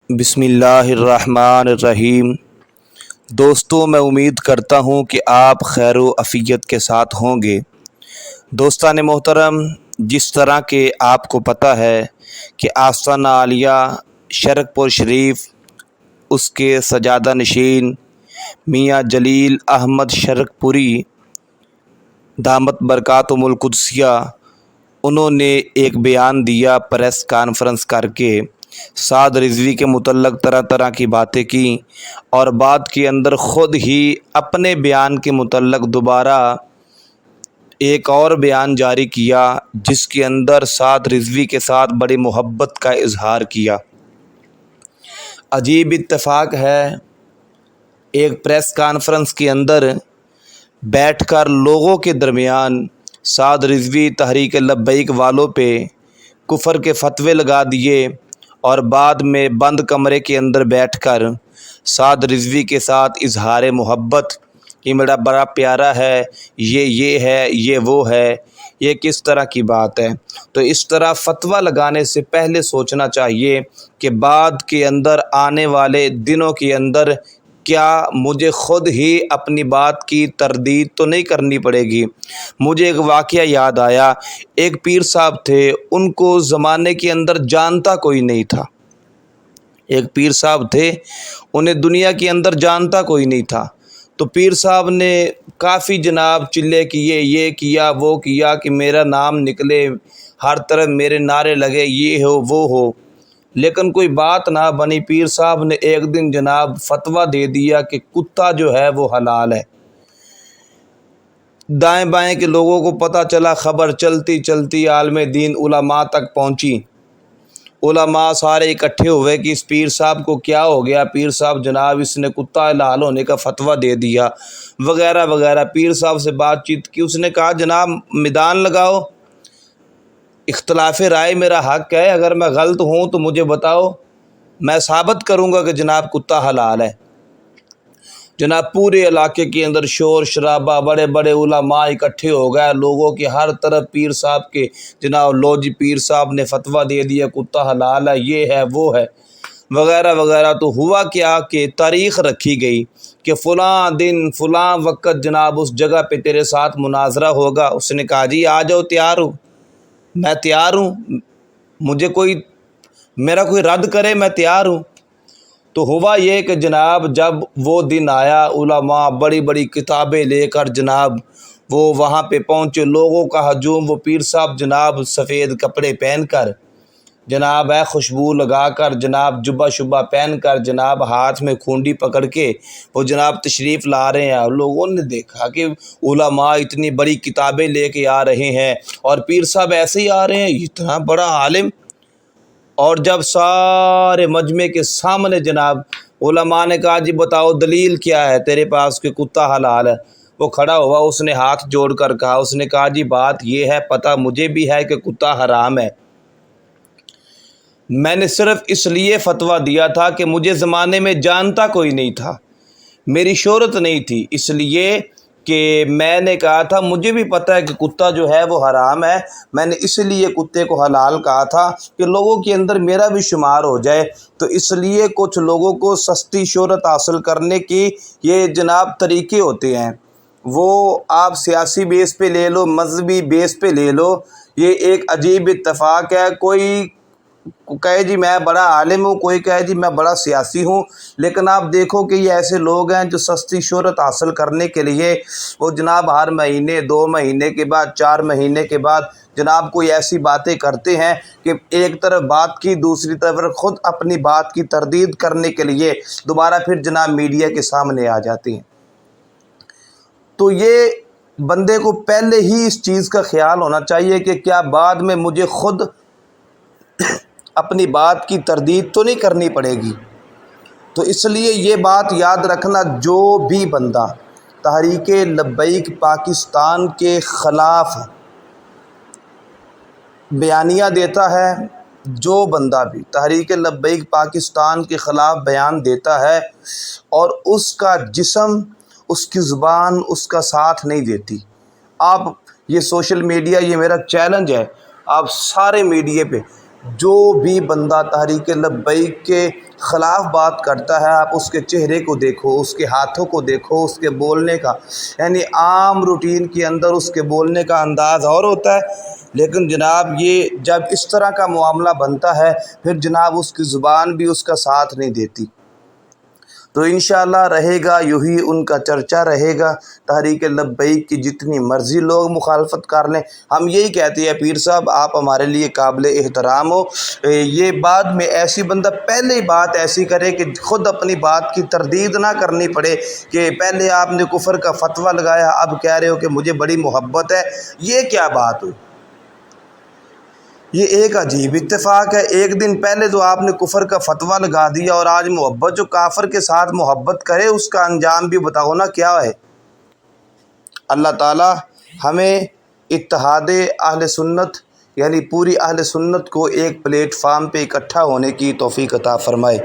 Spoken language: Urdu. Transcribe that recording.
بسم اللہ الرحمن الرحیم۔ دوستوں، میں امید کرتا ہوں کہ آپ خیر و عافیت کے ساتھ ہوں گے۔ دوستان محترم، جس طرح کہ آپ کو پتہ ہے کہ آستانہ عالیہ شرک پور شریف، اس کے سجادہ نشین میاں جلیل احمد شرک پوری دامت برکاتہم القدسیہ، انہوں نے ایک بیان دیا، پریس کانفرنس کر کے سعد رضوی کے متعلق طرح طرح کی باتیں کی، اور بعد کے اندر خود ہی اپنے بیان کے متعلق دوبارہ ایک اور بیان جاری کیا، جس کے اندر سعد رضوی کے ساتھ بڑی محبت کا اظہار کیا۔ عجیب اتفاق ہے، ایک پریس کانفرنس کے اندر بیٹھ کر لوگوں کے درمیان سعد رضوی تحریک لبیک والوں پہ کفر کے فتوے لگا دیے، اور بعد میں بند کمرے کے اندر بیٹھ کر سعد رضوی کے ساتھ اظہار محبت کہ میرا بڑا پیارا ہے، یہ ہے، یہ وہ ہے۔ یہ کس طرح کی بات ہے؟ تو اس طرح فتویٰ لگانے سے پہلے سوچنا چاہیے کہ بعد کے اندر آنے والے دنوں کے اندر کیا مجھے خود ہی اپنی بات کی تردید تو نہیں کرنی پڑے گی۔ مجھے ایک واقعہ یاد آیا، ایک پیر صاحب تھے، ان کو زمانے کے اندر جانتا کوئی نہیں تھا۔ ایک پیر صاحب تھے، انہیں دنیا کے اندر جانتا کوئی نہیں تھا۔ تو پیر صاحب نے کافی جناب چلے کیے، یہ کیا وہ کیا کہ میرا نام نکلے، ہر طرف میرے نعرے لگے، یہ ہو وہ ہو، لیکن کوئی بات نہ بنی۔ پیر صاحب نے ایک دن جناب فتویٰ دے دیا کہ کتا جو ہے وہ حلال ہے۔ دائیں بائیں کے لوگوں کو پتہ چلا، خبر چلتی چلتی عالم دین علماء تک پہنچی۔ علماء سارے اکٹھے ہوئے کہ اس پیر صاحب کو کیا ہو گیا، پیر صاحب جناب اس نے کتا حلال ہونے کا فتویٰ دے دیا وغیرہ وغیرہ۔ پیر صاحب سے بات چیت کی، اس نے کہا جناب میدان لگاؤ، اختلاف رائے میرا حق ہے، اگر میں غلط ہوں تو مجھے بتاؤ، میں ثابت کروں گا کہ جناب کتا حلال ہے۔ جناب پورے علاقے کے اندر شور شرابہ، بڑے بڑے علماء اکٹھے ہو گئے، لوگوں کے ہر طرف پیر صاحب کے جناب لو جی پیر صاحب نے فتویٰ دے دیا کتا حلال ہے، یہ ہے وہ ہے وغیرہ وغیرہ۔ تو ہوا کیا کہ تاریخ رکھی گئی کہ فلاں دن فلاں وقت جناب اس جگہ پہ تیرے ساتھ مناظرہ ہوگا۔ اس نے کہا جی آ جاؤ، تیار ہوں، میں تیار ہوں، مجھے میرا کوئی رد کرے میں تیار ہوں۔ تو ہوا یہ کہ جناب جب وہ دن آیا، علماء بڑی بڑی کتابیں لے کر جناب وہ وہاں پہ پہنچے، لوگوں کا ہجوم۔ وہ پیر صاحب جناب سفید کپڑے پہن کر جناب خوشبو لگا کر جناب جبہ شبہ پہن کر جناب ہاتھ میں کھونڈی پکڑ کے وہ جناب تشریف لا رہے ہیں۔ لوگوں نے دیکھا کہ علماء اتنی بڑی کتابیں لے کے آ رہے ہیں اور پیر صاحب ایسے ہی آ رہے ہیں، اتنا بڑا عالم۔ اور جب سارے مجمع کے سامنے جناب علماء نے کہا جی بتاؤ دلیل کیا ہے تیرے پاس کہ کتا حلال ہے، وہ کھڑا ہوا، اس نے ہاتھ جوڑ کر کہا، اس نے کہا جی بات یہ ہے، پتہ مجھے بھی ہے کہ کتا حرام ہے، میں نے صرف اس لیے فتویٰ دیا تھا کہ مجھے زمانے میں جانتا کوئی نہیں تھا، میری شہرت نہیں تھی، اس لیے کہ میں نے کہا تھا مجھے بھی پتہ ہے کہ کتا جو ہے وہ حرام ہے، میں نے اس لیے کتے کو حلال کہا تھا کہ لوگوں کے اندر میرا بھی شمار ہو جائے۔ تو اس لیے کچھ لوگوں کو سستی شہرت حاصل کرنے کی یہ جناب طریقے ہوتے ہیں، وہ آپ سیاسی بیس پہ لے لو، مذہبی بیس پہ لے لو، یہ ایک عجیب اتفاق ہے۔ کوئی کہے جی میں بڑا عالم ہوں، کوئی کہے جی میں بڑا سیاسی ہوں، لیکن آپ دیکھو کہ یہ ایسے لوگ ہیں جو سستی شہرت حاصل کرنے کے لیے وہ جناب ہر مہینے، 2 مہینے کے بعد، 4 مہینے کے بعد جناب کوئی ایسی باتیں کرتے ہیں کہ ایک طرف بات کی، دوسری طرف خود اپنی بات کی تردید کرنے کے لیے دوبارہ پھر جناب میڈیا کے سامنے آ جاتے ہیں۔ تو یہ بندے کو پہلے ہی اس چیز کا خیال ہونا چاہیے کہ کیا بعد میں مجھے خود اپنی بات کی تردید تو نہیں کرنی پڑے گی۔ تو اس لیے یہ بات یاد رکھنا، جو بھی بندہ تحریک لبیک پاکستان کے خلاف بیانیہ دیتا ہے، جو بندہ بھی تحریک لبیک پاکستان کے خلاف بیان دیتا ہے اور اس کا جسم، اس کی زبان اس کا ساتھ نہیں دیتی، آپ یہ سوشل میڈیا، یہ میرا چیلنج ہے، آپ سارے میڈیا پہ جو بھی بندہ تحریک لبیک کے خلاف بات کرتا ہے، آپ اس کے چہرے کو دیکھو، اس کے ہاتھوں کو دیکھو، اس کے بولنے کا، یعنی عام روٹین کے اندر اس کے بولنے کا انداز اور ہوتا ہے، لیکن جناب یہ جب اس طرح کا معاملہ بنتا ہے پھر جناب اس کی زبان بھی اس کا ساتھ نہیں دیتی۔ تو انشاءاللہ رہے گا یوں ہی ان کا چرچا رہے گا، تحریک لبیک کی جتنی مرضی لوگ مخالفت کر لیں، ہم یہی کہتے ہیں پیر صاحب آپ ہمارے لیے قابل احترام ہو۔ یہ بعد میں ایسی بندہ پہلے ہی بات ایسی کرے کہ خود اپنی بات کی تردید نہ کرنی پڑے کہ پہلے آپ نے کفر کا فتویٰ لگایا، اب کہہ رہے ہو کہ مجھے بڑی محبت ہے، یہ کیا بات ہوئی؟ یہ ایک عجیب اتفاق ہے، ایک دن پہلے تو آپ نے کفر کا فتویٰ لگا دیا اور آج محبت، جو کافر کے ساتھ محبت کرے اس کا انجام بھی بتاؤ نا کیا ہے۔ اللہ تعالی ہمیں اتحاد اہل سنت یعنی پوری اہل سنت کو ایک پلیٹ فارم پہ اکٹھا ہونے کی توفیق عطا فرمائے۔